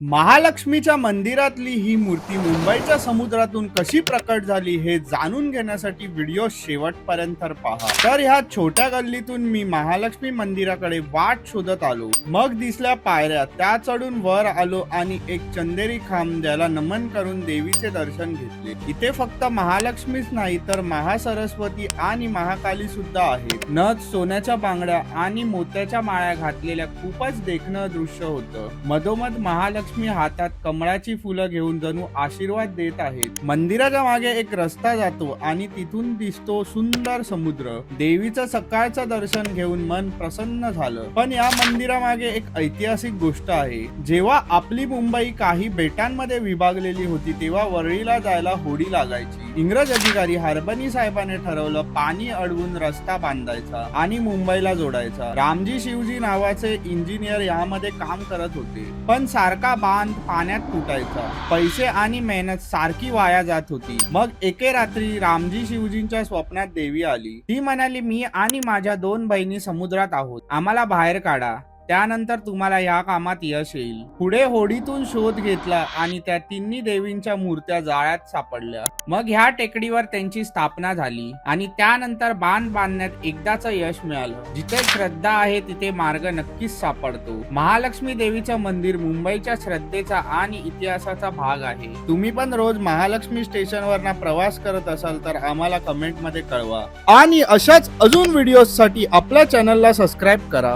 महालक्ष्मीच्या मंदिरातली ही मूर्ती मुंबईच्या समुद्रातून कशी प्रकट झाली हे जाणून घेण्यासाठी व्हिडिओ शेवटपर्यंत पहा। तर ह्या छोट्या गल्लीतून मी महालक्ष्मी मंदिराकडे वाट शोधत आलो। मग दिसल्या पायऱ्या, त्या चढून वर आलो आणि एक चंदेरी खांब ज्याला नमन करून देवीचे दर्शन घेतले। इथे फक्त महालक्ष्मीच नाही तर महासरस्वती आणि महाकाली सुद्धा आहेत। नथ, सोन्याच्या बांगड्या आणि मोत्याच्या माळ्या घातलेल्या खूपच देखणं दृश्य होतं। मधोमध महालक्ष्मी हातात कमळाची फुलं घेऊन जणू आशीर्वाद देत आहेत। मंदिराच्या मागे एक रस्ता जातो आणि तिथून दिसतो सुंदर समुद्र। देवीचं सकाळचं दर्शन घेऊन मन प्रसन्न झालं। पण या मंदिरामागे एक ऐतिहासिक गोष्ट आहे। जेव्हा आपली मुंबई काही बेटांमध्ये विभागलेली होती तेव्हा वरळीला जायला होडी लागायची। इंग्रज अधिकारी हरबनी साहेबांनी ठरवलं पाणी अडवून रस्ता बांधायचा आणि मुंबईला जोडायचा। रामजी शिवजी नावाचे इंजिनियर यामध्ये काम करत होते, पण सारखा बांध पाण्यात तुटायचा। पैसे आणि मेहनत सारखी वाया जात होती। मग एके रात्री रामजी शिवजींच्या स्वप्नात देवी आली। ती म्हणाली, मी आणि माझ्या 2 बहिणी समुद्रात आहोत, आम्हाला बाहेर काढा, त्यानंतर तुम्हाला या कामात यश येईल। पुढे होडीतून शोध घेतला आणि त्या तिन्ही देवींच्या मूर्त्या जाळ्यात सापडल्या। मग ह्या टेकडीवर त्यांची स्थापना झाली आणि त्यानंतर बांध बांधण्यात एकदाच यश मिळालं। जिथे श्रद्धा आहे तिथे मार्ग नक्कीच सापडतो। महालक्ष्मी देवीचं मंदिर मुंबईच्या श्रद्धेचा आणि इतिहासाचा भाग आहे। तुम्ही पण रोज महालक्ष्मी स्टेशनवरना प्रवास करत असाल तर आम्हाला कमेंट मध्ये कळवा आणि अशाच अजून व्हिडिओसाठी आपल्या चॅनलला सबस्क्राईब करा।